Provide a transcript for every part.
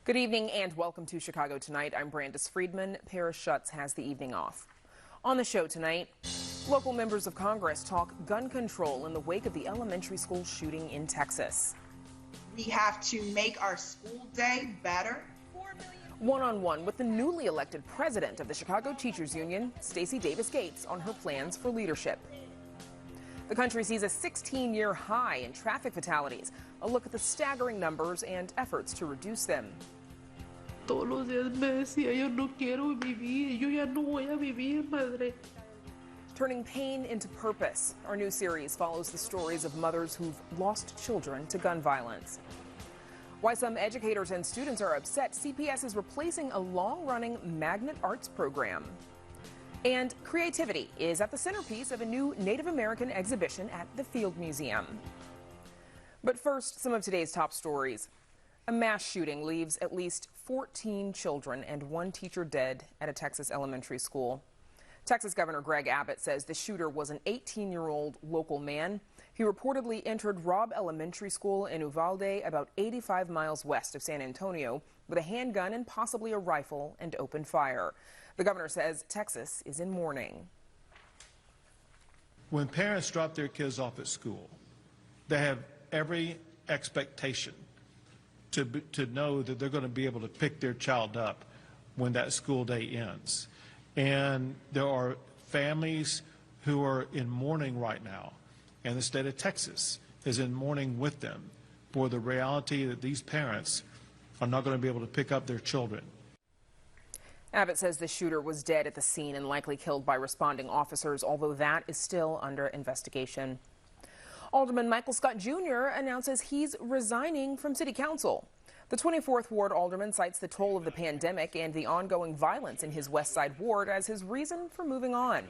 Good evening and welcome to Chicago Tonight. I'm Brandis Friedman. Paris Schutz has the evening off. On the show tonight, local members of Congress talk gun control in the wake of the elementary school shooting in Texas. We have to make our school day better. One-on-one with the newly elected president of the Chicago Teachers Union, Stacey Davis Gates, on her plans for leadership. The country sees a 16-year high in traffic fatalities. A look at the staggering numbers and efforts to reduce them. Todos los días me decía, yo no quiero vivir, yo ya no voy a vivir, madre. Turning pain into purpose. Our new series follows the stories of mothers who've lost children to gun violence. Why some educators and students are upset CPS is replacing a long-running magnet arts program. And creativity is at the centerpiece of a new Native American exhibition at the Field Museum. But first, some of today's top stories. A mass shooting leaves at least 14 children and one teacher dead at a Texas elementary school. Texas Governor Greg Abbott says the shooter was an 18-year-old local man. He reportedly entered Robb Elementary School in Uvalde, about 85 miles west of San Antonio, with a handgun and possibly a rifle, and opened fire. The governor says Texas is in mourning. When parents drop their kids off at school, they have every expectation to know that they're going to be able to pick their child up when that school day ends. And there are families who are in mourning right now, and the state of Texas is in mourning with them for the reality that these parents are not going to be able to pick up their children. Abbott says the shooter was dead at the scene and likely killed by responding officers, although that is still under investigation. Alderman Michael Scott Jr. announces he's resigning from City Council. The 24th Ward alderman cites the toll of the pandemic and the ongoing violence in his West Side ward as his reason for moving on.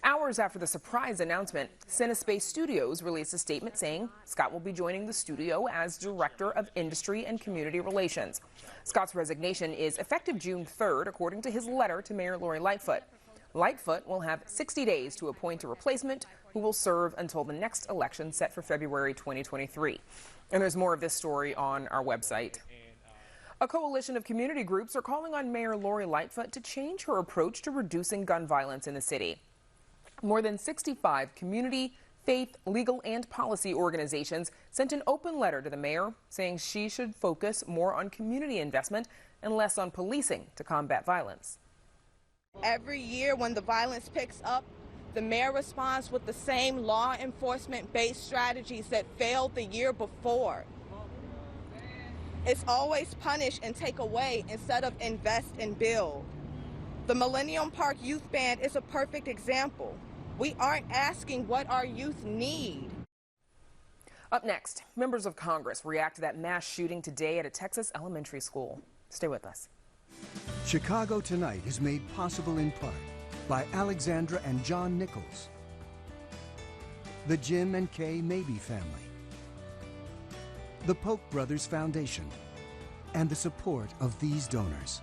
Hours after the surprise announcement, Cinespace Studios released a statement saying Scott will be joining the studio as Director of Industry and Community Relations. Scott's resignation is effective June 3rd, according to his letter to Mayor Lori Lightfoot. Lightfoot will have 60 days to appoint a replacement who will serve until the next election set for February 2023. And there's more of this story on our website. A coalition of community groups are calling on Mayor Lori Lightfoot to change her approach to reducing gun violence in the city. More than 65 community, faith, legal, and policy organizations sent an open letter to the mayor saying she should focus more on community investment and less on policing to combat violence. Every year when the violence picks up, the mayor responds with the same law enforcement-based strategies that failed the year before. It's always punish and take away instead of invest and build. The Millennium Park Youth Band is a perfect example. We aren't asking what our youth need. Up next, members of Congress react to that mass shooting today at a Texas elementary school. Stay with us. Chicago Tonight is made possible in part by Alexandra and John Nichols, the Jim and Kay Mabey family, the Polk Brothers Foundation, and the support of these donors.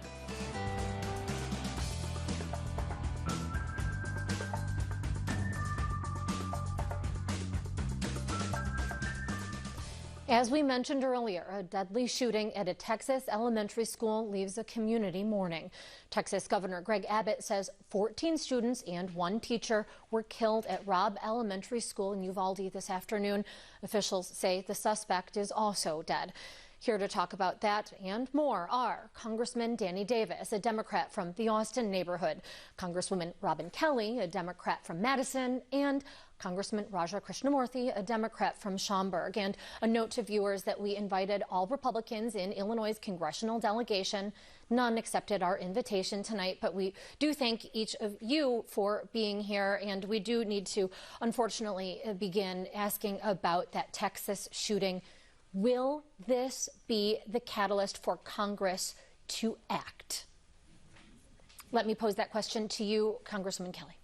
As we mentioned earlier, a deadly shooting at a Texas elementary school leaves a community mourning. Texas Governor Greg Abbott says 14 students and one teacher were killed at Robb Elementary School in Uvalde this afternoon. Officials say the suspect is also dead. Here to talk about that and more are Congressman Danny Davis, a Democrat from the Austin neighborhood, Congresswoman Robin Kelly, a Democrat from Madison, and Congressman Raja Krishnamurthy, a Democrat from Schaumburg. And a note to viewers that we invited all Republicans in Illinois' congressional delegation. None accepted our invitation tonight, but we do thank each of you for being here. And we do need to, unfortunately, begin asking about that Texas shooting. Will this be the catalyst for Congress to act? Let me pose that question to you, Congresswoman Kelly.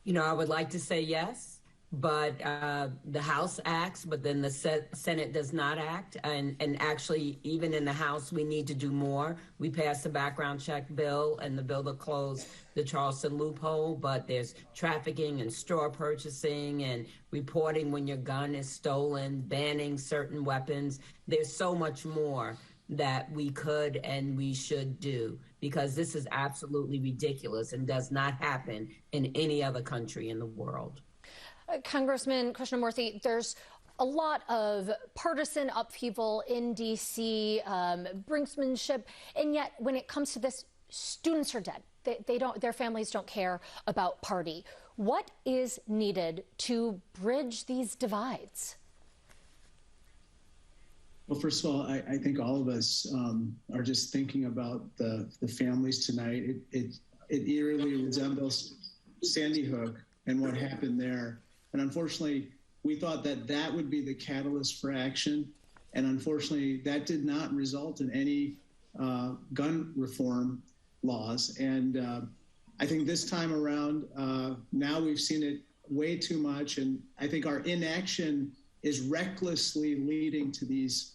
You know, I would like to say yes, but the House acts, but then the Senate does not act. And actually, even in the House, we need to do more. We passed the background check bill and the bill to close the Charleston loophole, but there's trafficking and straw purchasing and reporting when your gun is stolen, banning certain weapons. There's so much more that we could and we should do, because this is absolutely ridiculous and does not happen in any other country in the world. Congressman Krishnamurthy, there's a lot of partisan upheaval in D.C., brinksmanship, and yet when it comes to this, students are dead. Their families don't care about party. What is needed to bridge these divides? Well, first of all, I think all of us are just thinking about the families tonight. It eerily resembles Sandy Hook and what happened there. And unfortunately, we thought that that would be the catalyst for action. And unfortunately, that did not result in any gun reform laws. And I think this time around, now we've seen it way too much. And I think our inaction is recklessly leading to these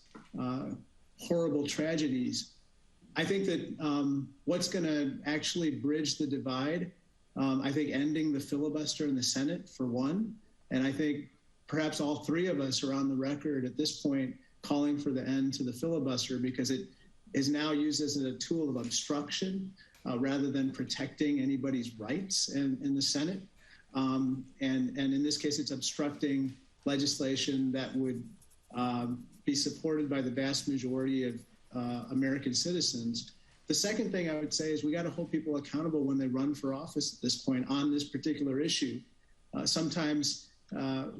horrible tragedies. I think that what's going to actually bridge the divide, I think ending the filibuster in the Senate, for one. And I think perhaps all three of us are on the record at this point calling for the end to the filibuster, because it is now used as a tool of obstruction rather than protecting anybody's rights in the Senate. And in this case, it's obstructing legislation that would be supported by the vast majority of American citizens. The second thing I would say is we got to hold people accountable when they run for office at this point on this particular issue. Sometimes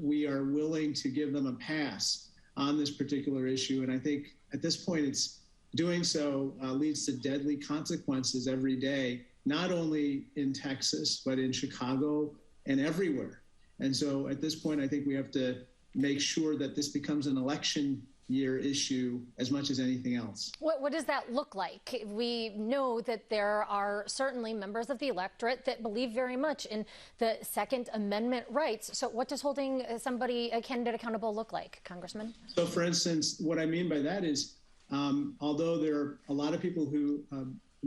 we are willing to give them a pass on this particular issue. And I think at this point, it's doing so leads to deadly consequences every day, not only in Texas, but in Chicago and everywhere. And so at this point, I think we have to make sure that this becomes an election year issue as much as anything else. What does that look like? We know that there are certainly members of the electorate that believe very much in the Second Amendment rights. So what does holding a candidate accountable look like, Congressman? So for instance, what I mean by that is, although there are a lot of people who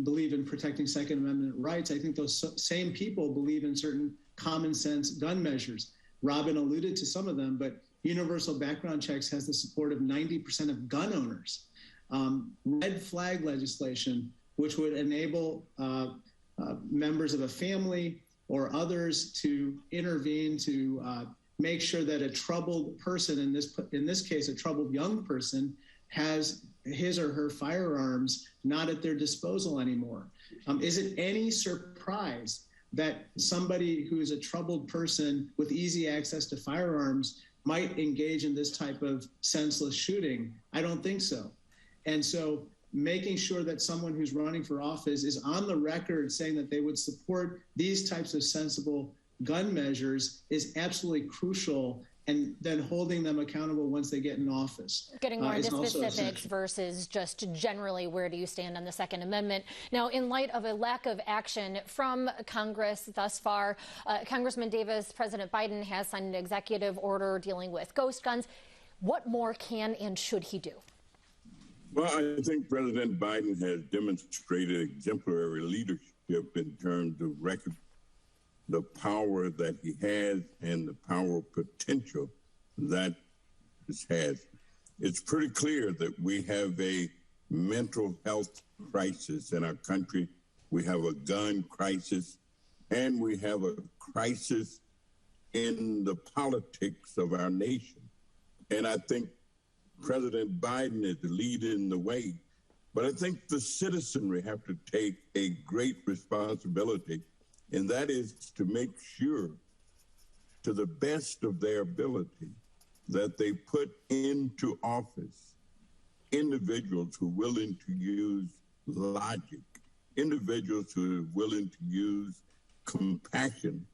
believe in protecting Second Amendment rights, I think those same people believe in certain common sense gun measures. Robin alluded to some of them, but universal background checks has the support of 90% of gun owners. Red flag legislation, which would enable members of a family or others to intervene to make sure that a troubled person, in this case, a troubled young person, has his or her firearms not at their disposal anymore. Is it any surprise that somebody who is a troubled person with easy access to firearms might engage in this type of senseless shooting? I don't think so. And so making sure that someone who's running for office is on the record saying that they would support these types of sensible gun measures is absolutely crucial, and then holding them accountable once they get in office. Getting more into specifics versus just generally, where do you stand on the Second Amendment? Now, in light of a lack of action from Congress thus far, Congressman Davis, President Biden has signed an executive order dealing with ghost guns. What more can and should he do? Well, I think President Biden has demonstrated exemplary leadership in terms of the power that he has and the power potential that he has. It's pretty clear that we have a mental health crisis in our country. We have a gun crisis, and we have a crisis in the politics of our nation. And I think President Biden is leading the way. But I think the citizenry have to take a great responsibility, and that is to make sure, to the best of their ability, that they put into office individuals who are willing to use logic, individuals who are willing to use compassion,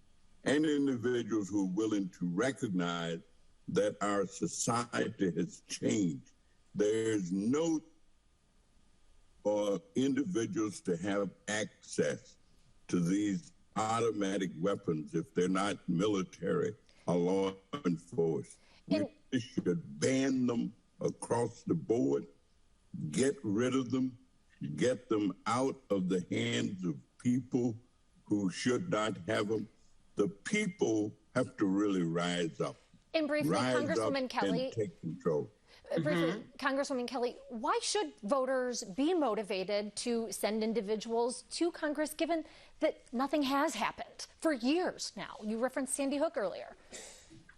and individuals who are willing to recognize that our society has changed. There's no for individuals to have access to these automatic weapons if they're not military or law enforcement. We should ban them across the board, get rid of them, get them out of the hands of people who should not have them. The people have to really rise up. And briefly, Congresswoman Kelly, and take control. Briefly, Congresswoman Kelly, why should voters be motivated to send individuals to Congress given that nothing has happened for years now? You referenced Sandy Hook earlier.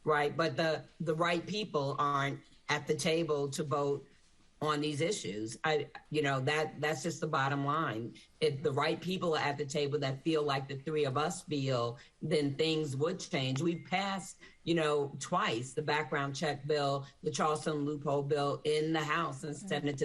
Right, but the right people aren't at the table to vote on these issues. That's just the bottom line. If the right people are at the table that feel like the three of us feel, then things would change. We passed, twice the background check bill, the Charleston loophole bill in the House and sent it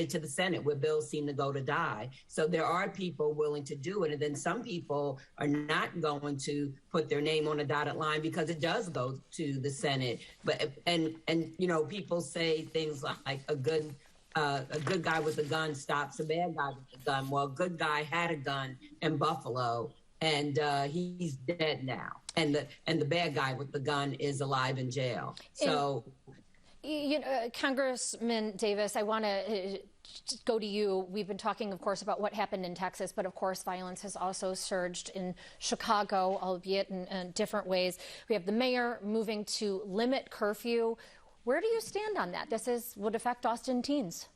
to the Senate, where bills seem to go to die. So there are people willing to do it. And then some people are not going to put their name on a dotted line because it does go to the Senate. But people say things like a good guy with a gun stops a bad guy with a gun. Well, a good guy had a gun in Buffalo, and he's dead now. And the bad guy with the gun is alive in jail. So. Congressman Davis, I want to go to you. We've been talking, of course, about what happened in Texas, but of course, violence has also surged in Chicago, albeit in different ways. We have the mayor moving to limit curfew. Where do you stand on that? This would affect Austin teens.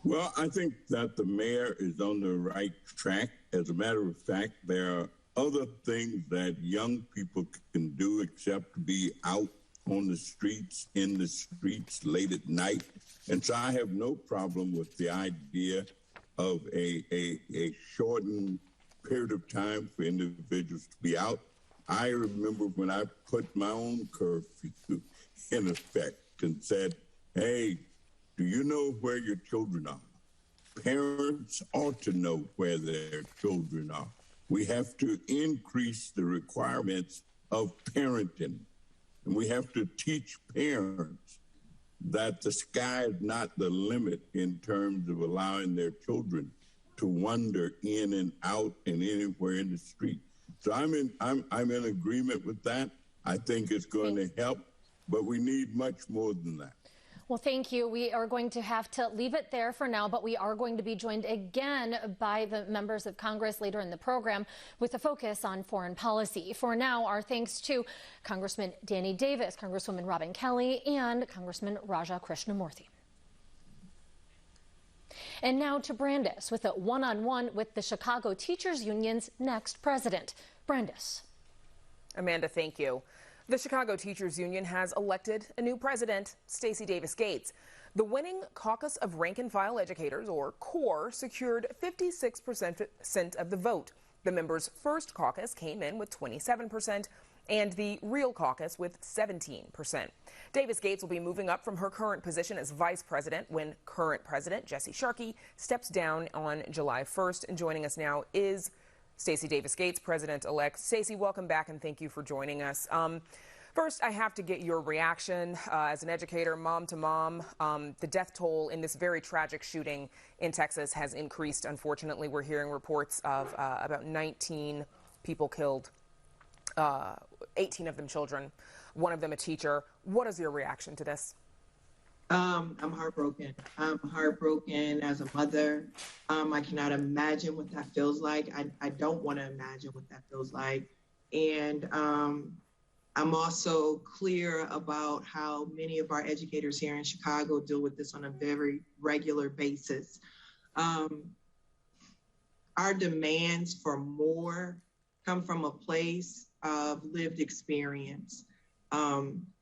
Well, I think that the mayor is on the right track. As a matter of fact, there are other things that young people can do except be out on the streets, in the streets late at night. And so I have no problem with the idea of a shortened period of time for individuals to be out. I remember when I put my own curfew in effect and said, hey, do you know where your children are? Parents ought to know where their children are. We have to increase the requirements of parenting. And we have to teach parents that the sky is not the limit in terms of allowing their children to wander in and out and anywhere in the street. So I'm in agreement with that. I think it's going to help, but we need much more than that. Well, thank you. We are going to have to leave it there for now, but we are going to be joined again by the members of Congress later in the program with a focus on foreign policy. For now, our thanks to Congressman Danny Davis, Congresswoman Robin Kelly, and Congressman Raja Krishnamurthy. And now to Brandis with a one-on-one with the Chicago Teachers Union's next president. Brandis. Amanda, thank you. The Chicago Teachers Union has elected a new president, Stacey Davis Gates. The winning Caucus of Rank-and-File Educators, or CORE, secured 56% of the vote. The members' first caucus came in with 27%, and the real caucus with 17%. Davis Gates will be moving up from her current position as vice president when current president Jesse Sharkey steps down on July 1st. And joining us now is Stacey Davis Gates, president-elect. Stacey, welcome back and thank you for joining us. First, I have to get your reaction as an educator, mom to mom. The death toll in this very tragic shooting in Texas has increased. Unfortunately, we're hearing reports of about 19 people killed, 18 of them children, one of them a teacher. What is your reaction to this? I'm heartbroken. I'm heartbroken as a mother. I cannot imagine what that feels like. I don't want to imagine what that feels like. And I'm also clear about how many of our educators here in Chicago deal with this on a very regular basis. Our demands for more come from a place of lived experience.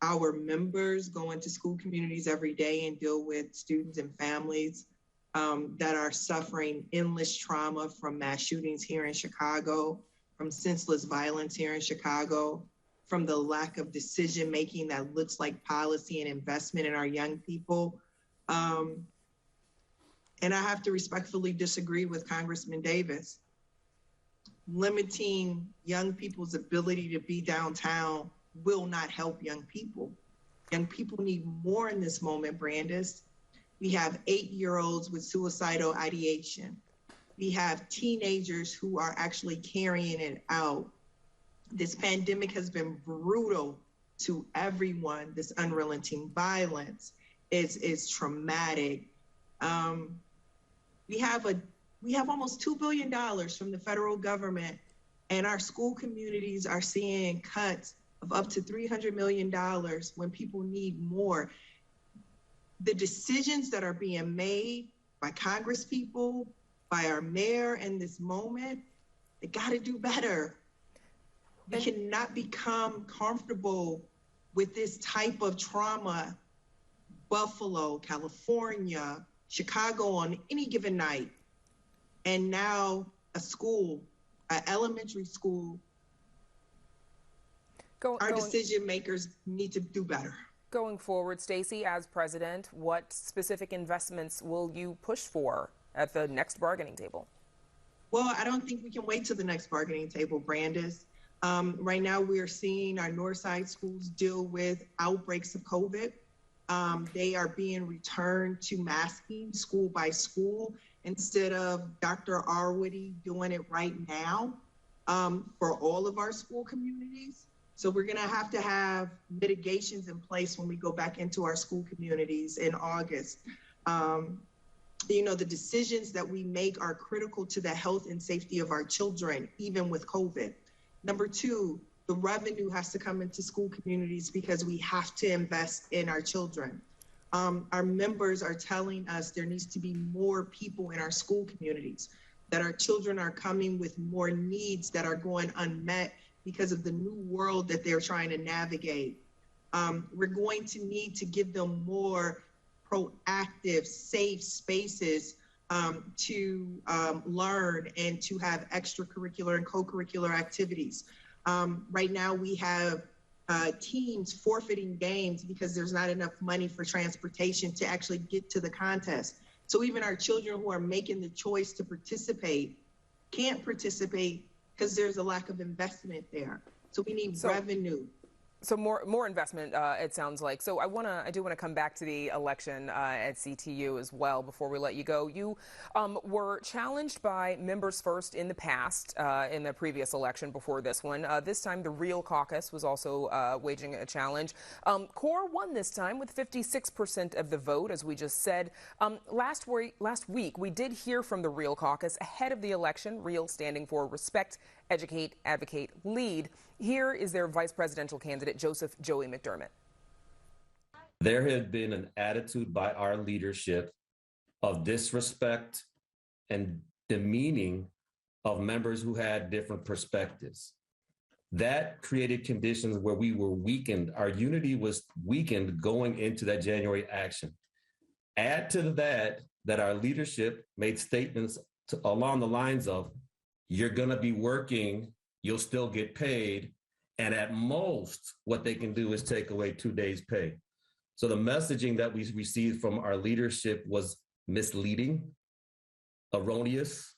Our members go into school communities every day and deal with students and families that are suffering endless trauma from mass shootings here in Chicago, from senseless violence here in Chicago, from the lack of decision-making that looks like policy and investment in our young people. And I have to respectfully disagree with Congressman Davis. Limiting young people's ability to be downtown will not help young people. Young people need more in this moment, Brandis. We have 8-year-olds with suicidal ideation. We have teenagers who are actually carrying it out. This pandemic has been brutal to everyone. This unrelenting violence is traumatic. We have almost $2 billion from the federal government, and our school communities are seeing cuts of up to $300 million when people need more. the decisions that are being made by Congress people, by our mayor in this moment, they got to do better. We cannot become comfortable with this type of trauma. Buffalo, California, Chicago on any given night, and now a school, an elementary school. Our decision makers need to do better. Going forward, Stacey, as president, what specific investments will you push for at the next bargaining table? Well, I don't think we can wait till the next bargaining table, Brandis. Right now, we are seeing our Northside schools deal with outbreaks of COVID. They are being returned to masking school by school instead of Dr. Arwady doing it right now for all of our school communities. So we're going to have mitigations in place when we go back into our school communities in August. You know, the decisions that we make are critical to the health and safety of our children, even with COVID. Number two, the revenue has to come into school communities because we have to invest in our children. Our members are telling us there needs to be more people in our school communities, that our children are coming with more needs that are going unmet because of the new world that they're trying to navigate. We're going to need to give them more proactive, safe spaces to learn and to have extracurricular and co-curricular activities. Right now we have teams forfeiting games because there's not enough money for transportation to actually get to the contest. So even our children who are making the choice to participate can't participate because there's a lack of investment there. So we need revenue. So more investment, it sounds like. So I do want to come back to the election at CTU as well before we let you go. You were challenged by Members First in the past, in the previous election before this one. This time, the Real Caucus was also waging a challenge. CORE won this time with 56% of the vote, as we just said. Last week, we did hear from the Real Caucus ahead of the election, Real standing for Respect, Educate, Advocate, Lead. Here is their vice presidential candidate, Joseph Joey McDermott. There had been an attitude by our leadership of disrespect and demeaning of members who had different perspectives. That created conditions where we were weakened. Our unity was weakened going into that January action. Add to that our leadership made statements along the lines of, you're going to be working, you'll still get paid, and at most, what they can do is take away 2 days' pay. So the messaging that we received from our leadership was misleading, erroneous,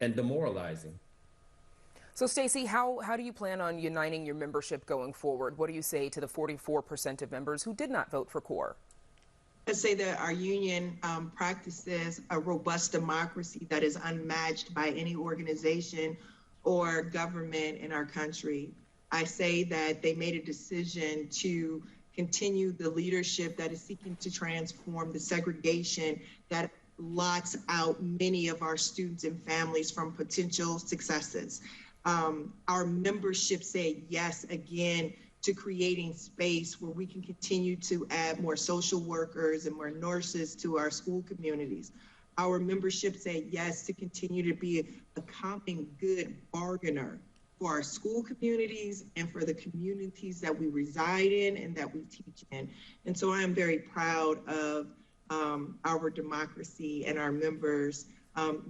and demoralizing. So, Stacey, how do you plan on uniting your membership going forward? What do you say to the 44% of members who did not vote for CORE? I say that our union practices a robust democracy that is unmatched by any organization or government in our country. I say that they made a decision to continue the leadership that is seeking to transform the segregation that lots out many of our students and families from potential successes. Our membership said yes again to creating space where we can continue to add more social workers and more nurses to our school communities. Our membership said yes to continue to be a common good bargainer for our school communities and for the communities that we reside in and that we teach in. And so I am very proud of our democracy and our members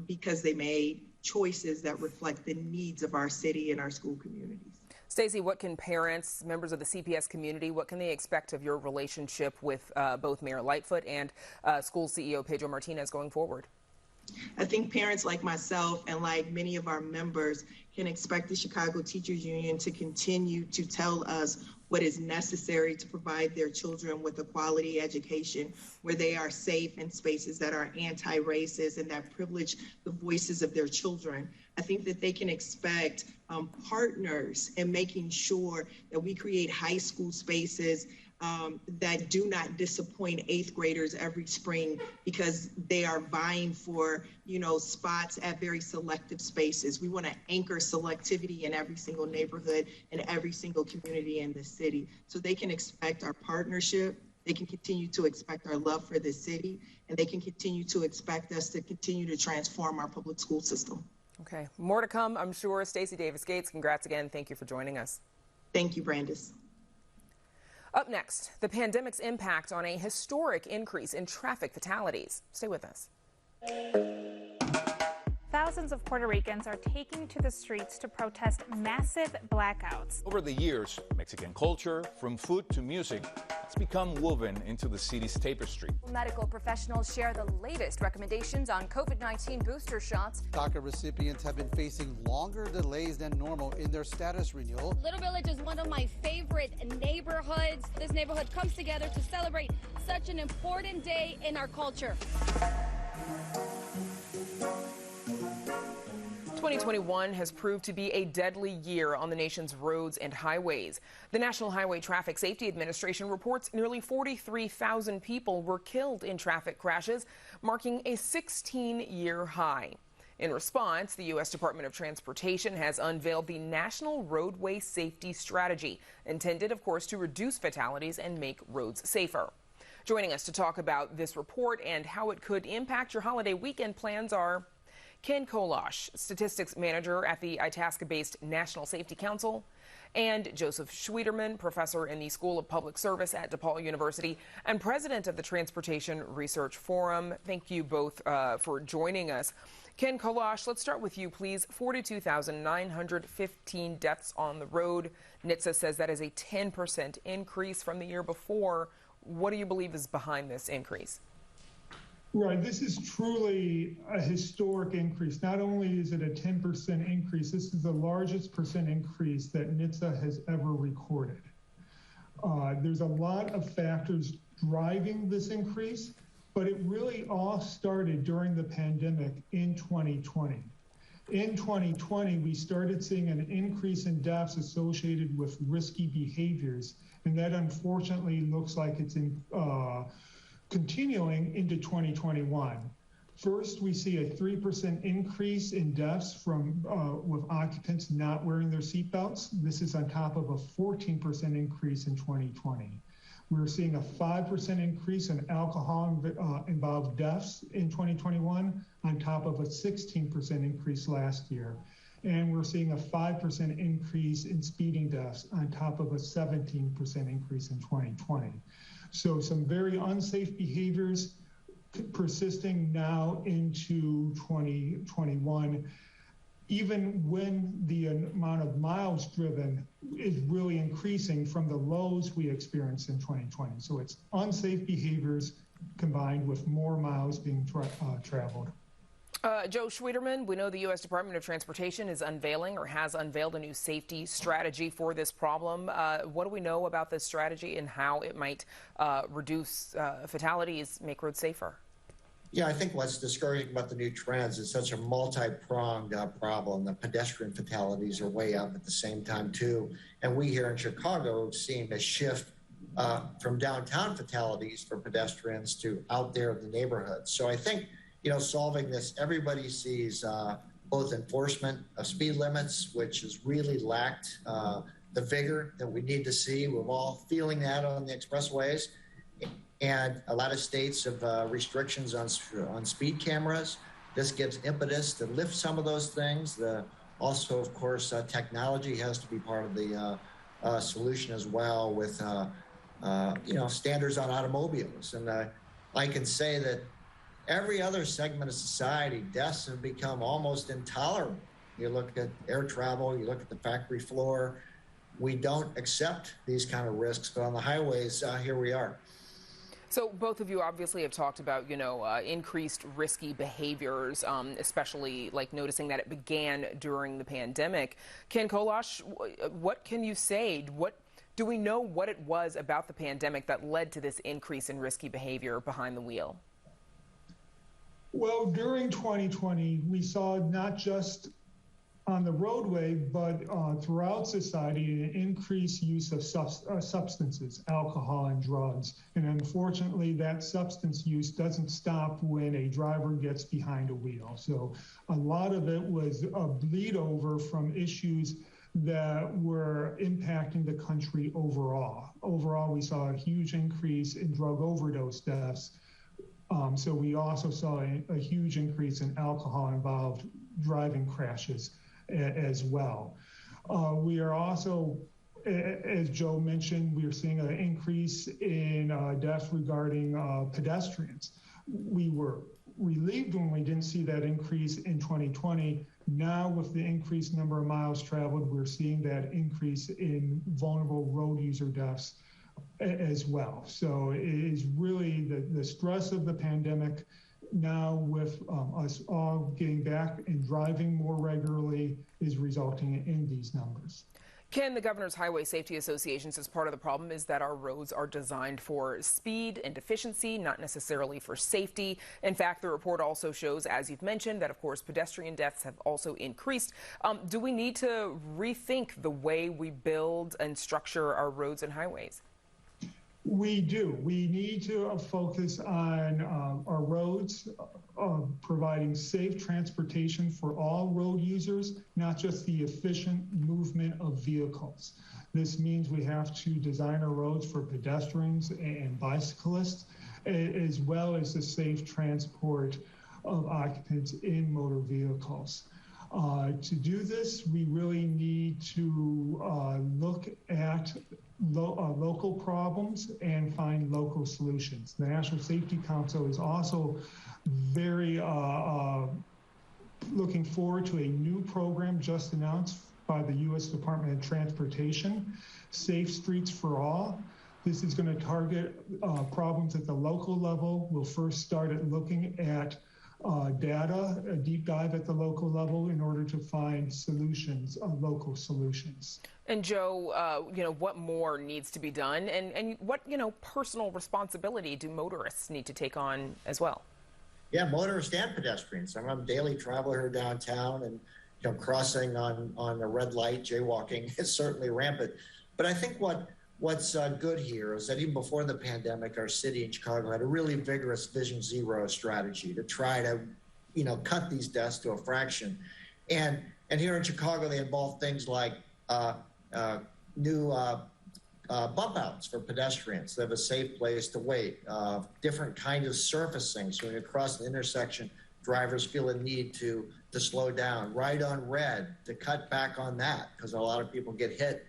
because they made choices that reflect the needs of our city and our school communities. Stacey, what can parents, members of the CPS community, what can they expect of your relationship with both Mayor Lightfoot and school CEO Pedro Martinez going forward? I think parents like myself and like many of our members can expect the Chicago Teachers Union to continue to tell us what is necessary to provide their children with a quality education where they are safe in spaces that are anti-racist and that privilege the voices of their children. I think that they can expect partners in making sure that we create high school spaces that do not disappoint 8th graders every spring because they are vying for, spots at very selective spaces. We want to anchor selectivity in every single neighborhood and every single community in the city. So they can expect our partnership, They can continue to expect our love for this city, and they can continue to expect us to continue to transform our public school system. Okay, more to come, I'm sure. Stacey Davis Gates, congrats again. Thank you for joining us. Thank you, Brandis. Up next, the pandemic's impact on a historic increase in traffic fatalities. Stay with us. Thousands of Puerto Ricans are taking to the streets to protest massive blackouts. Over the years, Mexican culture, from food to music, has become woven into the city's tapestry. Medical professionals share the latest recommendations on COVID-19 booster shots. DACA recipients have been facing longer delays than normal in their status renewal. Little Village is one of my favorite neighborhoods. This neighborhood comes together to celebrate such an important day in our culture. 2021 has proved to be a deadly year on the nation's roads and highways. The National Highway Traffic Safety Administration reports nearly 43,000 people were killed in traffic crashes, marking a 16-year high. In response, the U.S. Department of Transportation has unveiled the National Roadway Safety Strategy, intended, of course, to reduce fatalities and make roads safer. Joining us to talk about this report and how it could impact your holiday weekend plans are Ken Kolosh, statistics manager at the Itasca-based National Safety Council, and Joseph Schwieterman, professor in the School of Public Service at DePaul University and president of the Transportation Research Forum. Thank you both for joining us. Ken Kolosh, let's start with you, please. 42,915 deaths on the road. NHTSA says that is a 10% increase from the year before. What do you believe is behind this increase? Right. This is truly a historic increase. Not only is it a 10% increase, this is the largest percent increase that NHTSA has ever recorded. There's a lot of factors driving this increase, but it really all started during the pandemic in 2020. In 2020, we started seeing an increase in deaths associated with risky behaviors, and that unfortunately looks like it's continuing into 2021. First, we see a 3% increase in deaths from with occupants not wearing their seatbelts. This is on top of a 14% increase in 2020. We're seeing a 5% increase in alcohol-involved deaths in 2021 on top of a 16% increase last year. And we're seeing a 5% increase in speeding deaths on top of a 17% increase in 2020. So some very unsafe behaviors persisting now into 2021, even when the amount of miles driven is really increasing from the lows we experienced in 2020. So it's unsafe behaviors combined with more miles being traveled. Joe Schwieterman, we know the U.S. Department of Transportation is unveiling or has unveiled a new safety strategy for this problem. What do we know about this strategy and how it might reduce fatalities, make roads safer? Yeah, I think what's discouraging about the new trends is such a multi-pronged problem. The pedestrian fatalities are way up at the same time, too. And we here in Chicago have seen a shift from downtown fatalities for pedestrians to out there in the neighborhoods. So I think, solving this, everybody sees both enforcement of speed limits, which has really lacked the vigor that we need to see. We're all feeling that on the expressways. And a lot of states have restrictions on speed cameras. This gives impetus to lift some of those things. Also, of course, technology has to be part of the solution as well with, standards on automobiles. And I can say that every other segment of society, deaths have become almost intolerable. You look at air travel, you look at the factory floor. We don't accept these kind of risks, but on the highways, here we are. So both of you obviously have talked about, increased risky behaviors, especially like noticing that it began during the pandemic. Ken Kolosh, what can you say? Do we know what it was about the pandemic that led to this increase in risky behavior behind the wheel? Well, during 2020, we saw not just on the roadway, but throughout society, an increased use of substances, alcohol and drugs. And unfortunately, that substance use doesn't stop when a driver gets behind a wheel. So a lot of it was a bleed over from issues that were impacting the country overall. Overall, we saw a huge increase in drug overdose deaths. So we also saw a huge increase in alcohol-involved driving crashes as well. We are also, as Joe mentioned, we are seeing an increase in deaths regarding pedestrians. We were relieved when we didn't see that increase in 2020. Now, with the increased number of miles traveled, we're seeing that increase in vulnerable road user deaths as well. So it is really the stress of the pandemic now with us all getting back and driving more regularly is resulting in these numbers. Ken, the Governor's Highway Safety Association says part of the problem is that our roads are designed for speed and efficiency, not necessarily for safety. In fact, the report also shows, as you've mentioned, that, of course, pedestrian deaths have also increased. Do we need to rethink the way we build and structure our roads and highways? We do. We need to focus on our roads, providing safe transportation for all road users, not just the efficient movement of vehicles. This means we have to design our roads for pedestrians and bicyclists, as well as the safe transport of occupants in motor vehicles. To do this, we really need to look at local problems and find local solutions. The National Safety Council is also very looking forward to a new program just announced by the U.S. Department of Transportation, Safe Streets for All. This is going to target problems at the local level. We'll first start at looking at data, a deep dive at the local level in order to find solutions, local solutions. And Joe, what more needs to be done, and what, personal responsibility do motorists need to take on as well? Yeah, motorists and pedestrians. I'm a daily traveler here downtown, and crossing on a red light, jaywalking is certainly rampant. But I think what's good here is that even before the pandemic, our city in Chicago had a really vigorous Vision Zero strategy to try to, cut these deaths to a fraction. And here in Chicago, they involve things like new bump outs for pedestrians. They have a safe place to wait, different kinds of surfacing. So when you cross the intersection, drivers feel a need to slow down, ride on red, to cut back on that, because a lot of people get hit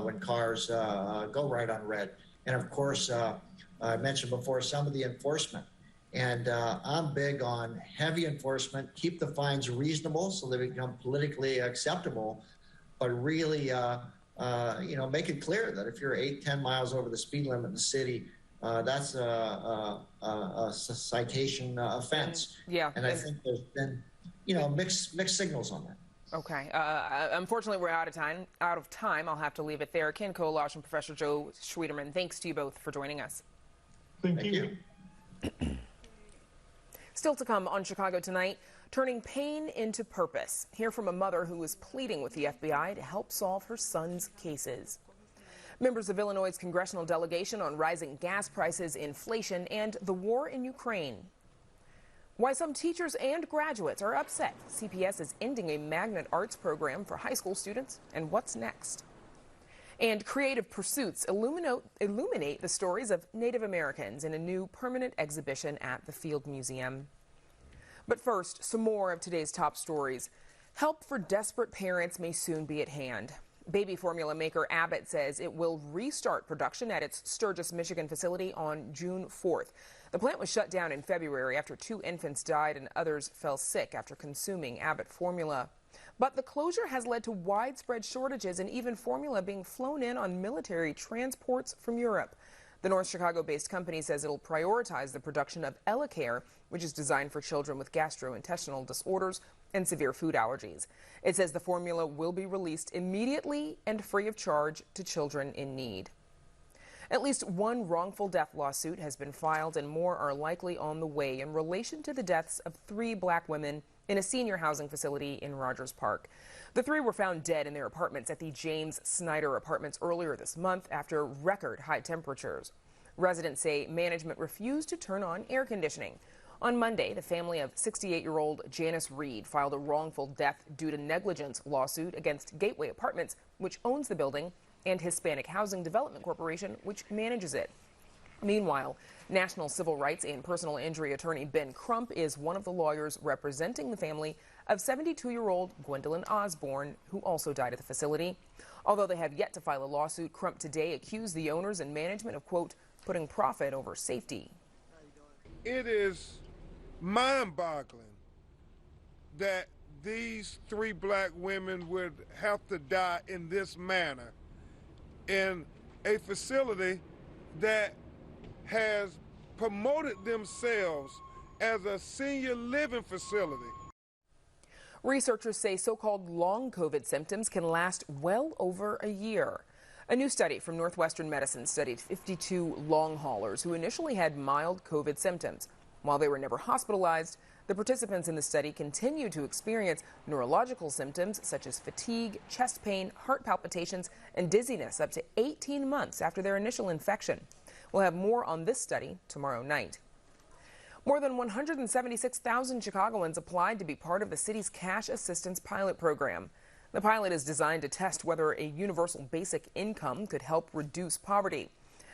when cars go right on red. And of course, I mentioned before some of the enforcement. And I'm big on heavy enforcement, keep the fines reasonable so they become politically acceptable, but really, make it clear that if you're 8-10 miles over the speed limit in the city, that's a citation offense. Yeah. And I think there's been, mixed signals on that. Okay. Unfortunately, we're out of time. I'll have to leave it there. Ken Kolosh and Professor Joe Schwieterman, thanks to you both for joining us. Thank you. Still to come on Chicago Tonight, turning pain into purpose. Hear from a mother who is pleading with the FBI to help solve her son's cases. Members of Illinois' congressional delegation on rising gas prices, inflation, and the war in Ukraine. Why some teachers and graduates are upset CPS is ending a magnet arts program for high school students, and what's next. And creative pursuits illuminate the stories of Native Americans in a new permanent exhibition at the Field Museum. But first, some more of today's top stories. Help for desperate parents may soon be at hand. Baby formula maker Abbott says it will restart production at its Sturgis, Michigan facility on June 4th. The plant was shut down in February after 2 infants died and others fell sick after consuming Abbott formula. But the closure has led to widespread shortages and even formula being flown in on military transports from Europe. The North Chicago-based company says it'll prioritize the production of EleCare, which is designed for children with gastrointestinal disorders and severe food allergies. It says the formula will be released immediately and free of charge to children in need. At least one wrongful death lawsuit has been filed and more are likely on the way in relation to the deaths of 3 black women in a senior housing facility in Rogers Park. The 3 were found dead in their apartments at the James Snyder Apartments earlier this month after record high temperatures. Residents say management refused to turn on air conditioning. On Monday, the family of 68-year-old Janice Reed filed a wrongful death due to negligence lawsuit against Gateway Apartments, which owns the building, and Hispanic Housing Development Corporation, which manages it. Meanwhile, National Civil Rights and Personal Injury attorney Ben Crump is one of the lawyers representing the family of 72-year-old Gwendolyn Osborne, who also died at the facility. Although they have yet to file a lawsuit, Crump today accused the owners and management of, quote, putting profit over safety. It is mind-boggling that these 3 black women would have to die in this manner in a facility that has promoted themselves as a senior living facility. Researchers say so-called long COVID symptoms can last well over a year. A new study from Northwestern Medicine studied 52 long haulers who initially had mild COVID symptoms. While they were never hospitalized, the participants in the study continued to experience neurological symptoms such as fatigue, chest pain, heart palpitations, and dizziness up to 18 months after their initial infection. We'll have more on this study tomorrow night. More than 176,000 Chicagoans applied to be part of the city's cash assistance pilot program. The pilot is designed to test whether a universal basic income could help reduce poverty.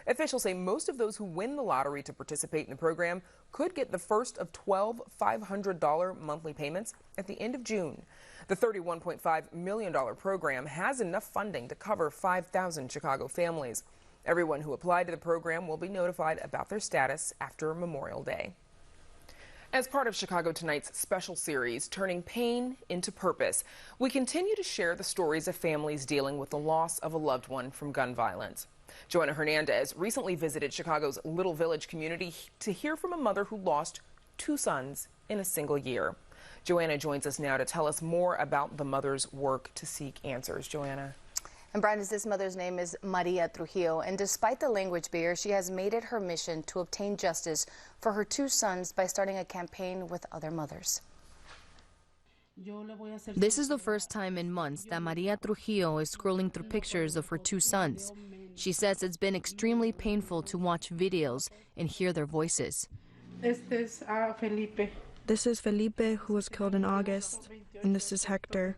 Officials say most of those who win the lottery to participate in the program could get the first of 12 $500 monthly payments at the end of June. The $31.5 million program has enough funding to cover 5,000 Chicago families. Everyone who applied to the program will be notified about their status after Memorial Day. As part of Chicago Tonight's special series, Turning Pain into Purpose, we continue to share the stories of families dealing with the loss of a loved one from gun violence. Joanna Hernandez recently visited Chicago's Little Village community to hear from a mother who lost 2 sons in a single year. Joanna joins us now to tell us more about the mother's work to seek answers. Joanna. And Brian, this mother's name is Maria Trujillo, and despite the language barrier, she has made it her mission to obtain justice for her 2 sons by starting a campaign with other mothers. This is the first time in months that Maria Trujillo is scrolling through pictures of her 2 sons. She says it's been extremely painful to watch videos and hear their voices. This is Felipe, who was killed in August, and this is Hector.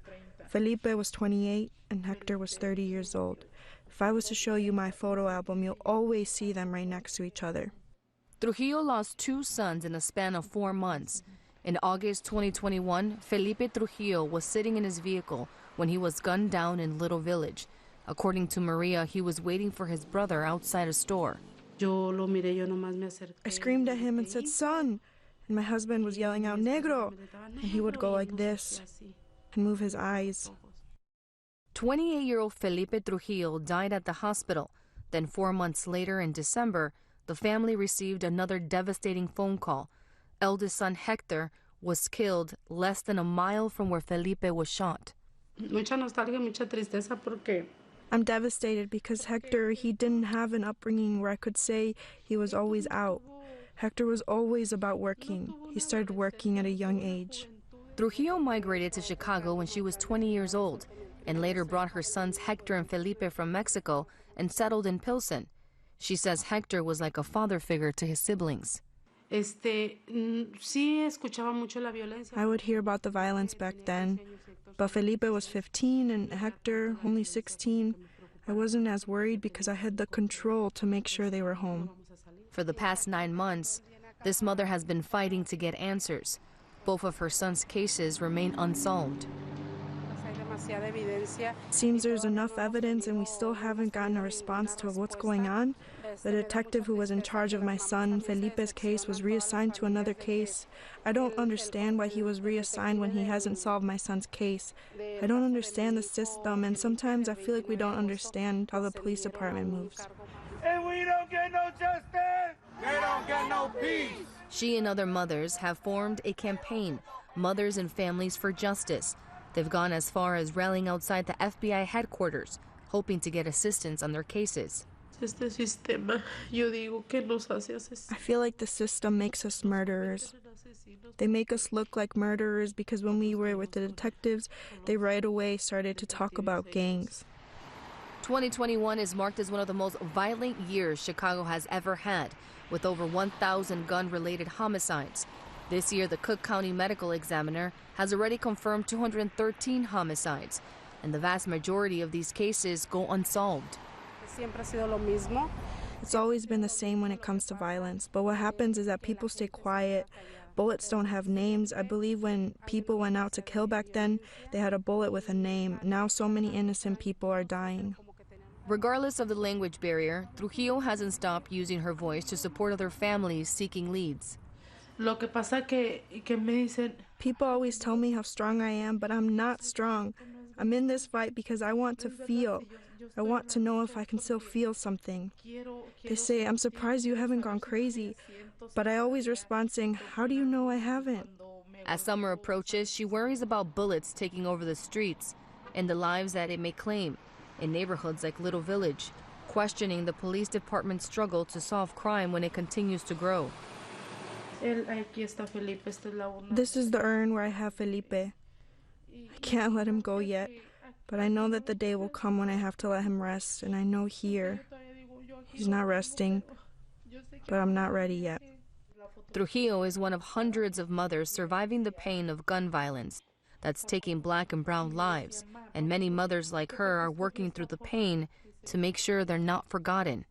Felipe was 28 and Hector was 30 years old. If I was to show you my photo album, you'll always see them right next to each other. Trujillo lost 2 sons in a span of 4 months. In August 2021, Felipe Trujillo was sitting in his vehicle when he was gunned down in Little Village. According to Maria, he was waiting for his brother outside a store. I screamed at him and said, "Son!" And my husband was yelling out, "Negro!" And he would go like this and move his eyes. 28-year-old Felipe Trujillo died at the hospital. Then 4 months later, in December, the family received another devastating phone call. Eldest son Hector was killed less than a mile from where Felipe was shot. I'm devastated because Hector, he didn't have an upbringing where I could say he was always out. Hector was always about working. He started working at a young age. Trujillo migrated to Chicago when she was 20 years old and later brought her sons Hector and Felipe from Mexico and settled in Pilsen. She says Hector was like a father figure to his siblings. I would hear about the violence back then, but Felipe was 15 and Hector only 16. I wasn't as worried because I had the control to make sure they were home. For the past 9 months, this mother has been fighting to get answers. Both of her sons' cases remain unsolved. It seems there's enough evidence and we still haven't gotten a response to what's going on. The detective who was in charge of my son Felipe's case was reassigned to another case. I don't understand why he was reassigned when he hasn't solved my son's case. I don't understand the system, and sometimes I feel like we don't understand how the police department moves. And we don't get no justice, they don't get no peace. She and other mothers have formed a campaign, Mothers and Families for Justice. They've gone as far as rallying outside the FBI headquarters, hoping to get assistance on their cases. I feel like the system makes us murderers. They make us look like murderers because when we were with the detectives, they right away started to talk about gangs. 2021 is marked as one of the most violent years Chicago has ever had, with over 1,000 gun-related homicides. This year, the Cook County Medical Examiner has already confirmed 213 homicides, and the vast majority of these cases go unsolved. It's always been the same when it comes to violence, but what happens is that people stay quiet. Bullets don't have names. I believe when people went out to kill back then, they had a bullet with a name. Now so many innocent people are dying. Regardless of the language barrier, Trujillo hasn't stopped using her voice to support other families seeking leads. People always tell me how strong I am, but I'm not strong. I'm in this fight because I want to feel. I want to know if I can still feel something. They say, I'm surprised you haven't gone crazy, but I always respond saying, how do you know I haven't? As summer approaches, she worries about bullets taking over the streets and the lives that it may claim in neighborhoods like Little Village, questioning the police department's struggle to solve crime when it continues to grow. This is the urn where I have Felipe. I can't let him go yet, but I know that the day will come when I have to let him rest, and I know here he's not resting, but I'm not ready yet. Trujillo is one of hundreds of mothers surviving the pain of gun violence that's taking Black and brown lives, and many mothers like her are working through the pain to make sure they're not forgotten.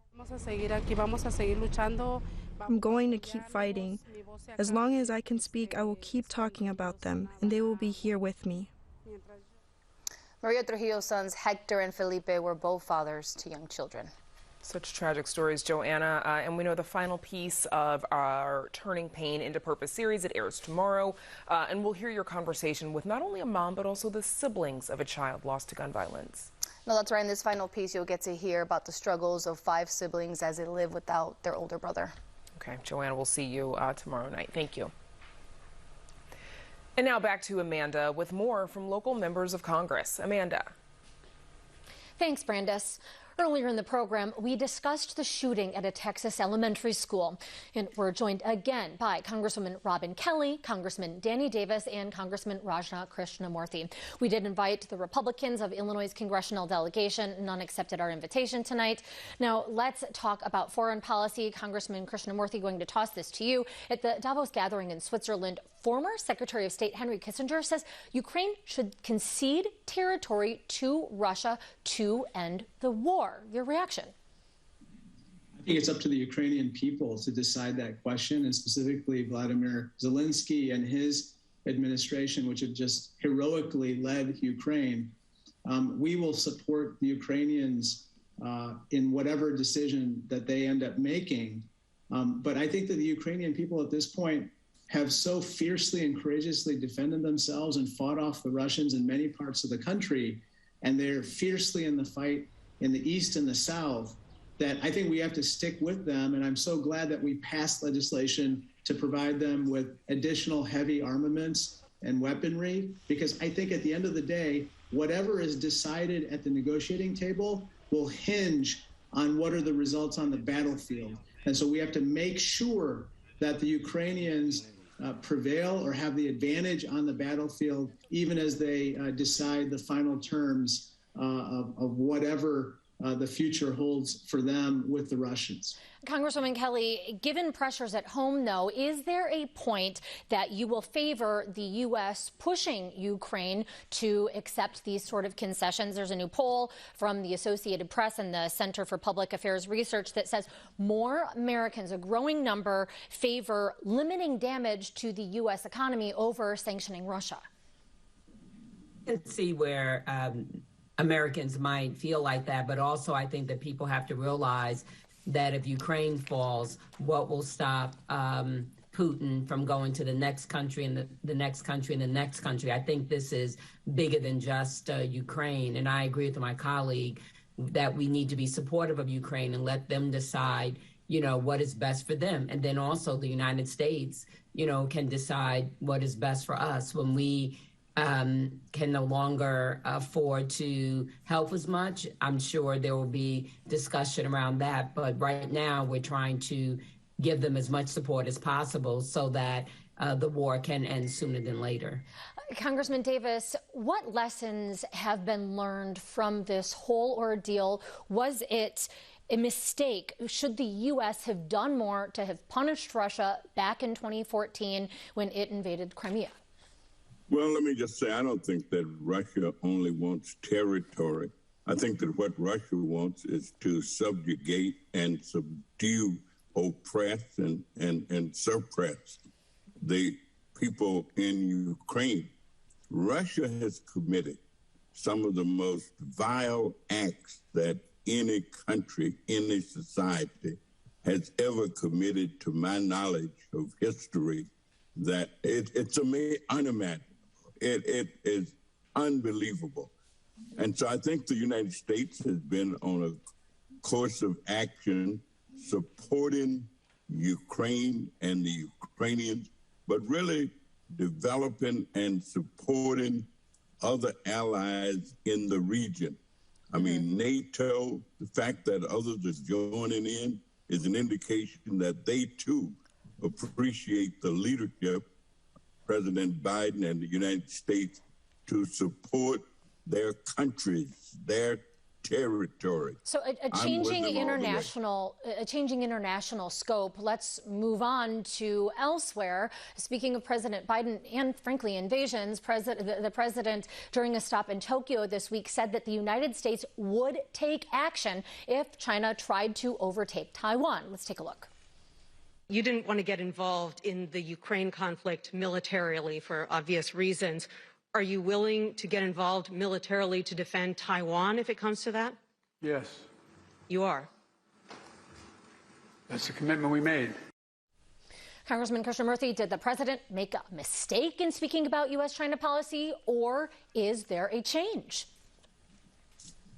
I'm going to keep fighting. As long as I can speak, I will keep talking about them, and they will be here with me. Maria Trujillo's sons Hector and Felipe were both fathers to young children. Such tragic stories, Joanna. And we know the final piece of our Turning Pain into Purpose series. It airs tomorrow. And we'll hear your conversation with not only a mom, but also the siblings of a child lost to gun violence. No, that's right. In this final piece, you'll get to hear about the struggles of 5 siblings as they live without their older brother. Okay, Joanna, we'll see you tomorrow night. Thank you. And now back to Amanda with more from local members of Congress. Amanda. Thanks, Brandis. Earlier in the program, we discussed the shooting at a Texas elementary school. And we're joined again by Congresswoman Robin Kelly, Congressman Danny Davis, and Congressman Rajna Krishnamurthy. We did invite the Republicans of Illinois' congressional delegation. None accepted our invitation tonight. Now, let's talk about foreign policy. Congressman Krishnamurthy, going to toss this to you. At the Davos gathering in Switzerland, former Secretary of State Henry Kissinger says Ukraine should concede territory to Russia to end the war. Your reaction? I think it's up to the Ukrainian people to decide that question, and specifically Vladimir Zelensky and his administration, which have just heroically led Ukraine. We will support the Ukrainians in whatever decision that they end up making. But I think that the Ukrainian people at this point have so fiercely and courageously defended themselves and fought off the Russians in many parts of the country, and they're fiercely in the fight in the east and the south, that I think we have to stick with them. And I'm so glad that we passed legislation to provide them with additional heavy armaments and weaponry, because I think at the end of the day, whatever is decided at the negotiating table will hinge on what are the results on the battlefield. And so we have to make sure that the Ukrainians prevail or have the advantage on the battlefield, even as they decide the final terms of whatever the future holds for them with the Russians. Congresswoman Kelly, given pressures at home, though, is there a point that you will favor the U.S. pushing Ukraine to accept these sort of concessions? There's a new poll from the Associated Press and the Center for Public Affairs Research that says more Americans, a growing number, favor limiting damage to the U.S. economy over sanctioning Russia. I can see where Americans might feel like that, but also I think that people have to realize that if Ukraine falls, what will stop Putin from going to the next country and the next country and the next country? I think this is bigger than just Ukraine. And I agree with my colleague that we need to be supportive of Ukraine and let them decide, you know, what is best for them. And then also the United States, you know, can decide what is best for us when we can no longer afford to help as much. I'm sure there will be discussion around that. But right now, we're trying to give them as much support as possible so that the war can end sooner than later. Congressman Davis, what lessons have been learned from this whole ordeal? Was it a mistake? Should the U.S. have done more to have punished Russia back in 2014 when it invaded Crimea? Well, let me just say, I don't think that Russia only wants territory. I think that what Russia wants is to subjugate and subdue, oppress and suppress the people in Ukraine. Russia has committed some of the most vile acts that any country, any society has ever committed, to my knowledge of history, that it's unimaginable. It is unbelievable. And so I think the United States has been on a course of action supporting Ukraine and the Ukrainians, but really developing and supporting other allies in the region. I mean, NATO, the fact that others are joining in is an indication that they too appreciate the leadership of President Biden and the United States to support their countries, their territory. So a changing international scope. Let's move on to elsewhere. Speaking of President Biden and, frankly, invasions, the president, during a stop in Tokyo this week, said that the United States would take action if China tried to overtake Taiwan. Let's take a look. You didn't want to get involved in the Ukraine conflict militarily for obvious reasons. Are you willing to get involved militarily to defend Taiwan if it comes to that? Yes. You are? That's the commitment we made. Congressman Krishnamurthy, did the president make a mistake in speaking about U.S.-China policy, or is there a change?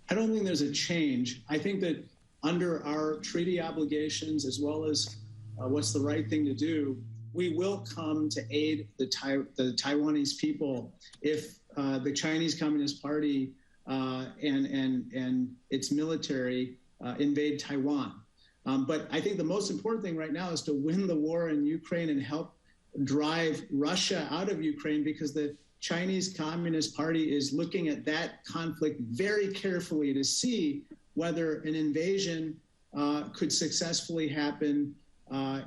I don't think there's a change. I think that under our treaty obligations, as well as what's the right thing to do, we will come to aid the Taiwanese people if the Chinese Communist Party and its military invade Taiwan. But I think the most important thing right now is to win the war in Ukraine and help drive Russia out of Ukraine, because the Chinese Communist Party is looking at that conflict very carefully to see whether an invasion could successfully happen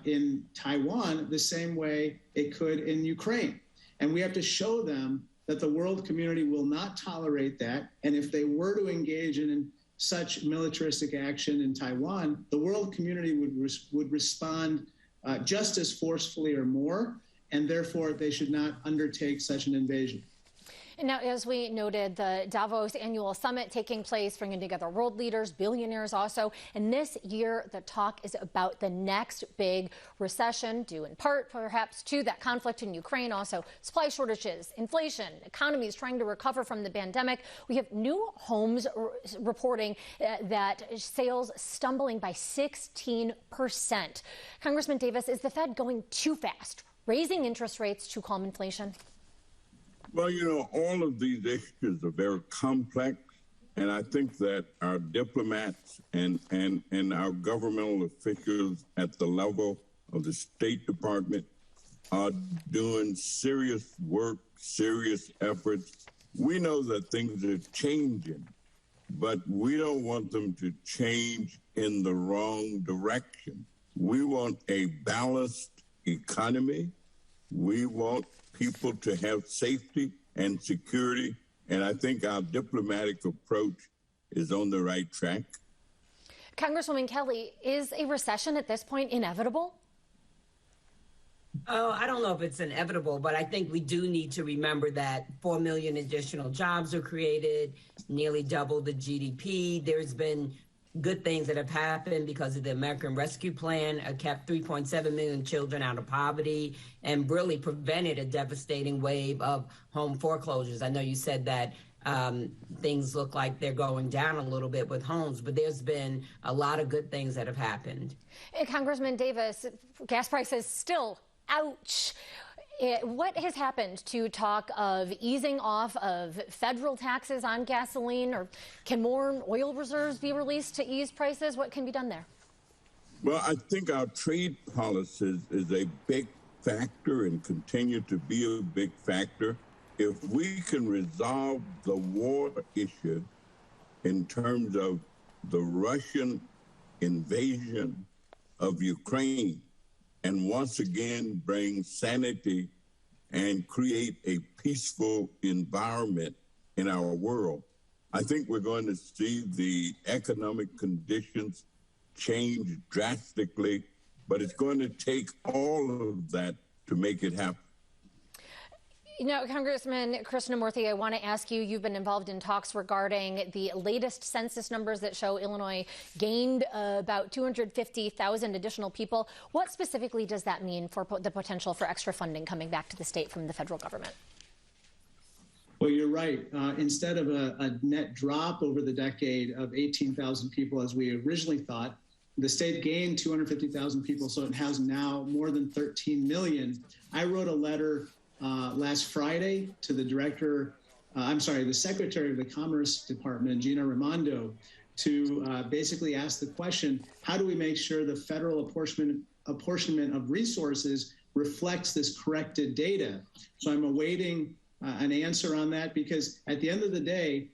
in Taiwan the same way it could in Ukraine. And we have to show them that the world community will not tolerate that. And if they were to engage in such militaristic action in Taiwan, the world community would respond just as forcefully or more, and therefore they should not undertake such an invasion. And now, as we noted, the Davos annual summit taking place, bringing together world leaders, billionaires also. And this year, the talk is about the next big recession, due in part, perhaps, to that conflict in Ukraine. Also, supply shortages, inflation, economies trying to recover from the pandemic. We have new homes reporting that sales stumbling by 16%. Congressman Davis, is the Fed going too fast, raising interest rates to calm inflation? Well, you know, all of these issues are very complex, and I think that our diplomats and our governmental officials at the level of the State Department are doing serious work, serious efforts. We know that things are changing, but we don't want them to change in the wrong direction. We want a balanced economy. We want people to have safety and security, and I think our diplomatic approach is on the right track. Congresswoman Kelly, is a recession at this point inevitable? Oh, I don't know if it's inevitable, but I think we do need to remember that 4 million additional jobs are created, nearly double the GDP. There's been good things that have happened because of the American Rescue Plan, kept 3.7 million children out of poverty and really prevented a devastating wave of home foreclosures. I know you said that things look like they're going down a little bit with homes, but there's been a lot of good things that have happened. Congressman Davis, gas prices still, ouch. What has happened to talk of easing off of federal taxes on gasoline, or can more oil reserves be released to ease prices? What can be done there? Well, I think our trade policies is a big factor and continue to be a big factor. If we can resolve the war issue in terms of the Russian invasion of Ukraine and once again bring sanity and create a peaceful environment in our world. I think we're going to see the economic conditions change drastically, but it's going to take all of that to make it happen. You know, Congressman Krishnamurthy, I want to ask you, you've been involved in talks regarding the latest census numbers that show Illinois gained about 250,000 additional people. What specifically does that mean for the potential for extra funding coming back to the state from the federal government? Well, you're right. Instead of a net drop over the decade of 18,000 people, as we originally thought, the state gained 250,000 people, so it has now more than 13 million. I wrote a letter last Friday to the the Secretary of the Commerce Department, Gina Raimondo, to basically ask the question, how do we make sure the federal apportionment of resources reflects this corrected data? So I'm awaiting an answer on that, because at the end of the day,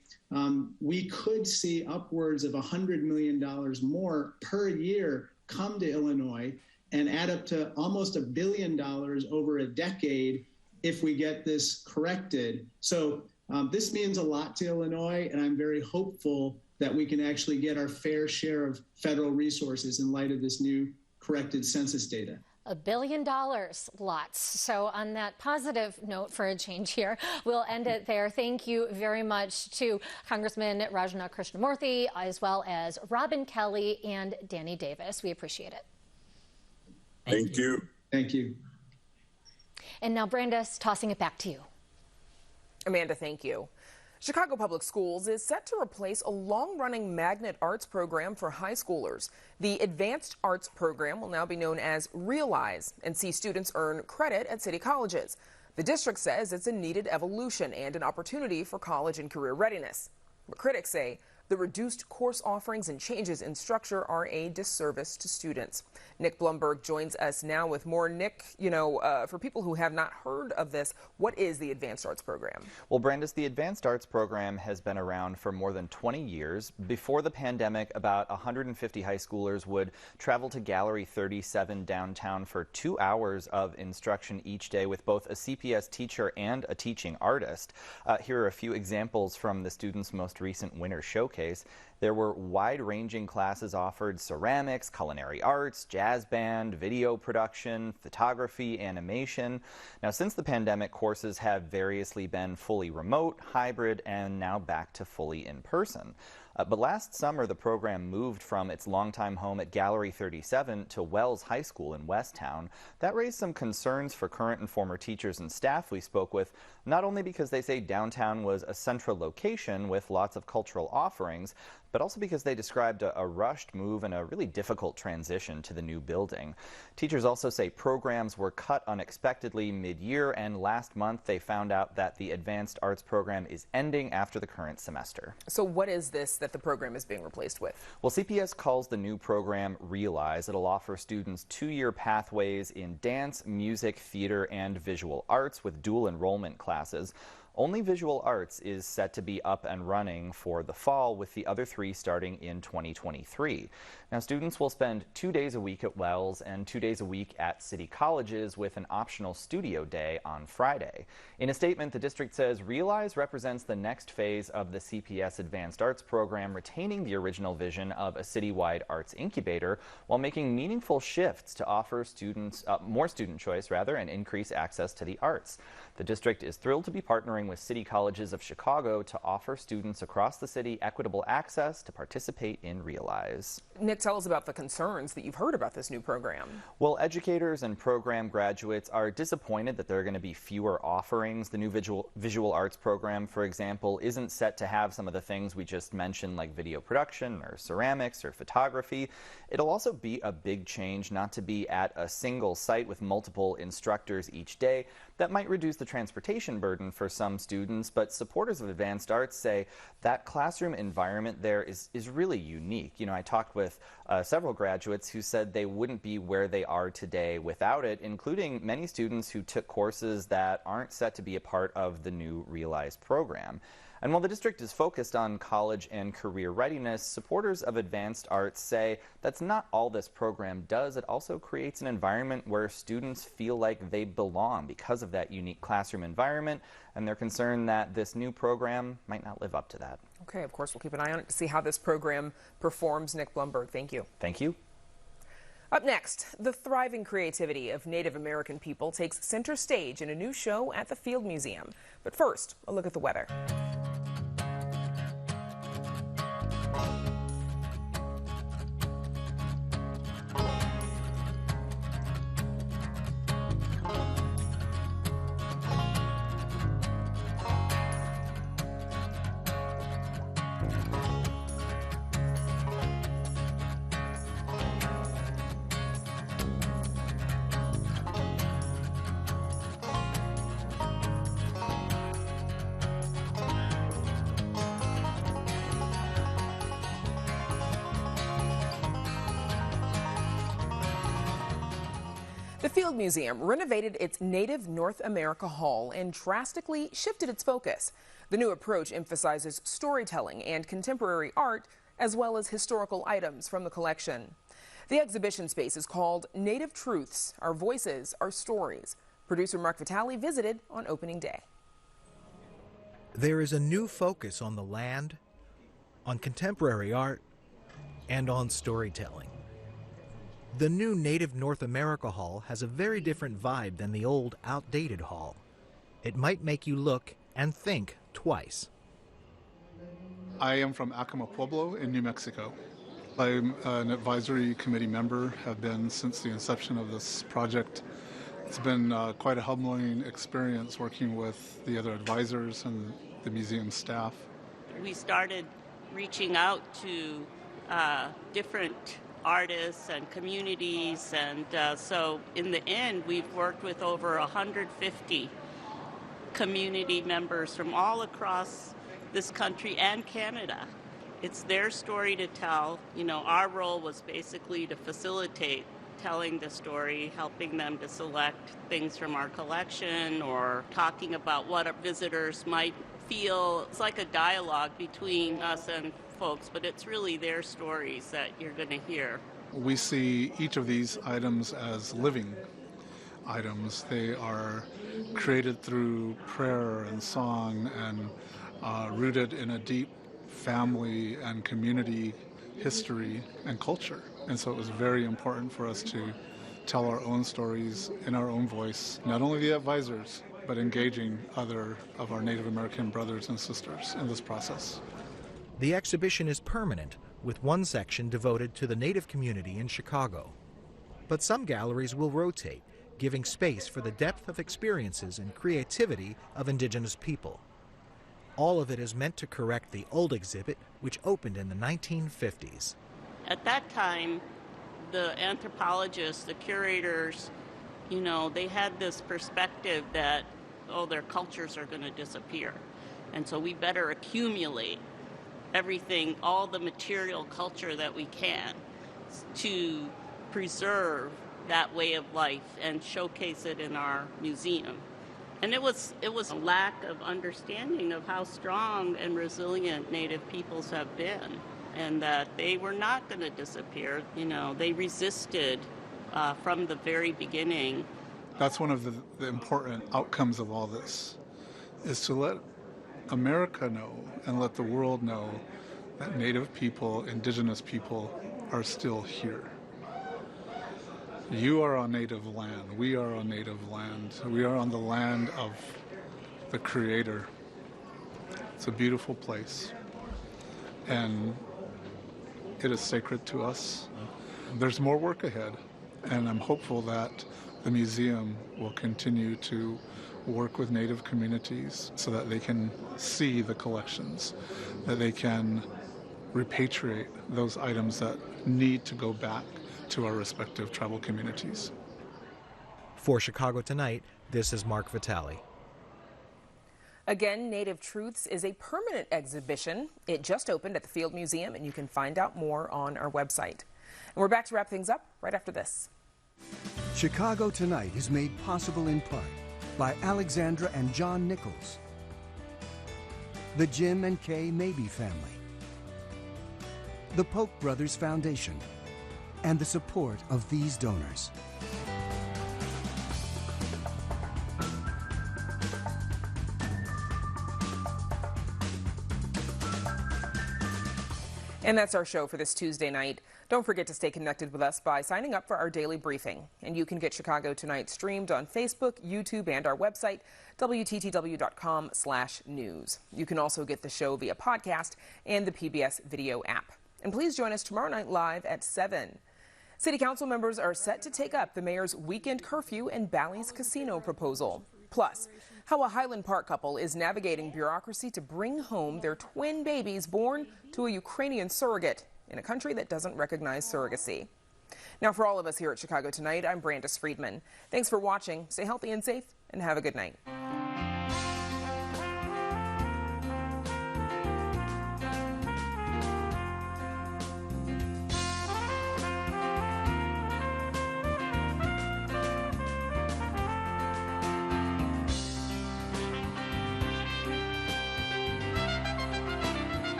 we could see upwards of $100 million more per year come to Illinois and add up to almost $1 billion over a decade if we get this corrected. So this means a lot to Illinois, and I'm very hopeful that we can actually get our fair share of federal resources in light of this new corrected census data. $1 billion, lots. So on that positive note for a change here, we'll end it there. Thank you very much to Congressman Rajna Krishnamurthy, as well as Robin Kelly and Danny Davis. We appreciate it. Thank you. Thank you. And now, Brandis, tossing it back to you. Amanda, thank you. Chicago Public Schools is set to replace a long-running magnet arts program for high schoolers. The Advanced Arts program will now be known as Realize and see students earn credit at city colleges. The district says it's a needed evolution and an opportunity for college and career readiness. But critics say the reduced course offerings and changes in structure are a disservice to students. Nick Blumberg joins us now with more. Nick, for people who have not heard of this, what is the Advanced Arts program? Well, Brandis, the Advanced Arts program has been around for more than 20 years. Before the pandemic, about 150 high schoolers would travel to Gallery 37 downtown for 2 hours of instruction each day with both a CPS teacher and a teaching artist. Here are a few examples from the students' most recent winter showcase. There were wide-ranging classes offered: ceramics, culinary arts, jazz band, video production, photography, animation. Now, since the pandemic, courses have variously been fully remote, hybrid, and now back to fully in-person. But last summer, the program moved from its longtime home at Gallery 37 to Wells High School in Westtown. That raised some concerns for current and former teachers and staff we spoke with, not only because they say downtown was a central location with lots of cultural offerings, but also because they described a rushed move and a really difficult transition to the new building. Teachers also say programs were cut unexpectedly mid-year, and last month they found out that the Advanced Arts program is ending after the current semester. So what is this that the program is being replaced with? Well, CPS calls the new program Realize. It'll offer students 2-year pathways in dance, music, theater, and visual arts with dual enrollment classes. Only visual arts is set to be up and running for the fall, with the other 3 starting in 2023. Now, students will spend 2 days a week at Wells and 2 days a week at city colleges, with an optional studio day on Friday. In a statement, the district says Realize represents the next phase of the CPS Advanced Arts program, retaining the original vision of a citywide arts incubator while making meaningful shifts to offer students more student choice, and increase access to the arts. The district is thrilled to be partnering with City Colleges of Chicago to offer students across the city equitable access to participate in Realize. Nick, tell us about the concerns that you've heard about this new program. Well, educators and program graduates are disappointed that there are going to be fewer offerings. The new visual arts program, for example, isn't set to have some of the things we just mentioned, like video production or ceramics or photography. It'll also be a big change not to be at a single site with multiple instructors each day. That might reduce the transportation burden for some students, but supporters of Advanced Arts say that classroom environment there is really unique. I talked with several graduates who said they wouldn't be where they are today without it, including many students who took courses that aren't set to be a part of the new Realize program. And while the district is focused on college and career readiness, supporters of advanced arts say that's not all this program does. It also creates an environment where students feel like they belong because of that unique classroom environment, and they're concerned that this new program might not live up to that. Okay, of course, we'll keep an eye on it to see how this program performs. Nick Blumberg, thank you. Thank you. Up next, the thriving creativity of Native American people takes center stage in a new show at the Field Museum. But first, a look at the weather. The Field Museum renovated its Native North America Hall and drastically shifted its focus. The new approach emphasizes storytelling and contemporary art, as well as historical items from the collection. The exhibition space is called Native Truths, Our Voices, Our Stories. Producer Mark Vitale visited on opening day. There is a new focus on the land, on contemporary art, and on storytelling. The new Native North America Hall has a very different vibe than the old, outdated hall. It might make you look and think twice. I am from Acoma Pueblo in New Mexico. I'm an advisory committee member, have been since the inception of this project. It's been quite a humbling experience working with the other advisors and the museum staff. We started reaching out to different artists and communities, and so in the end we've worked with over 150 community members from all across this country and Canada. It's their story to tell. You know, our role was basically to facilitate telling the story, helping them to select things from our collection or talking about what our visitors might feel. It's like a dialogue between us and folks, but it's really their stories that you're going to hear. We see each of these items as living items. They are created through prayer and song and rooted in a deep family and community history and culture. And so it was very important for us to tell our own stories in our own voice, not only the advisors, but engaging other of our Native American brothers and sisters in this process. The exhibition is permanent, with one section devoted to the Native community in Chicago. But some galleries will rotate, giving space for the depth of experiences and creativity of Indigenous people. All of it is meant to correct the old exhibit, which opened in the 1950s. At that time, the anthropologists, the curators, you know, they had this perspective that, oh, their cultures are going to disappear. And so we better accumulate everything, all the material culture that we can to preserve that way of life and showcase it in our museum. And it was a lack of understanding of how strong and resilient Native peoples have been, and that they were not going to disappear. You know, they resisted from the very beginning. That's one of the important outcomes of all this, is to let America know and let the world know that Native people, Indigenous people, are still here. You are on Native land. We are on Native land. We are on the land of the Creator. It's a beautiful place, and it is sacred to us. There's more work ahead, and I'm hopeful that the museum will continue to work with Native communities so that they can see the collections, that they can repatriate those items that need to go back to our respective tribal communities. For Chicago Tonight, this is Mark Vitale. Again, Native Truths is a permanent exhibition. It just opened at the Field Museum, and you can find out more on our website. And we're back to wrap things up right after this. Chicago Tonight is made possible in part by Alexandra and John Nichols, the Jim and Kay Mabey family, the Polk Brothers Foundation, and the support of these donors. And that's our show for this Tuesday night. Don't forget to stay connected with us by signing up for our daily briefing. And you can get Chicago Tonight streamed on Facebook, YouTube, and our website, WTTW.com/news. You can also get the show via podcast and the PBS video app. And please join us tomorrow night live at 7. City Council members are set to take up the mayor's weekend curfew and Bally's casino proposal. Plus, how a Highland Park couple is navigating bureaucracy to bring home their twin babies born to a Ukrainian surrogate in a country that doesn't recognize surrogacy. Now, for all of us here at Chicago Tonight, I'm Brandis Friedman. Thanks for watching. Stay healthy and safe, and have a good night.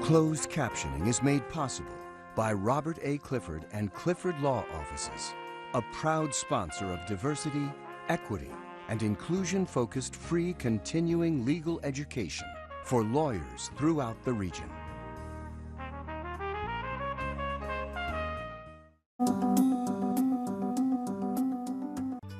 Closed captioning is made possible by Robert A. Clifford and Clifford Law Offices, a proud sponsor of diversity, equity, and inclusion-focused free continuing legal education for lawyers throughout the region.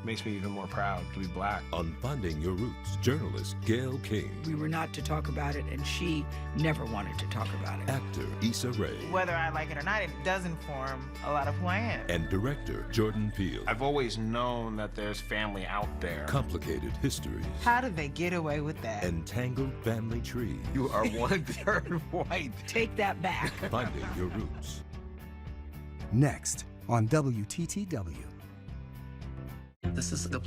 Makes me even more proud to be black. On Finding Your Roots, journalist Gail King. We were not to talk about it, and she never wanted to talk about it. Actor Issa Rae. Whether I like it or not, it does inform a lot of who I am. And director Jordan Peele. I've always known that there's family out there. Complicated histories. How did they get away with that? Entangled family trees. You are 1/3 white. Take that back. Finding Your Roots. Next on WTTW. This is the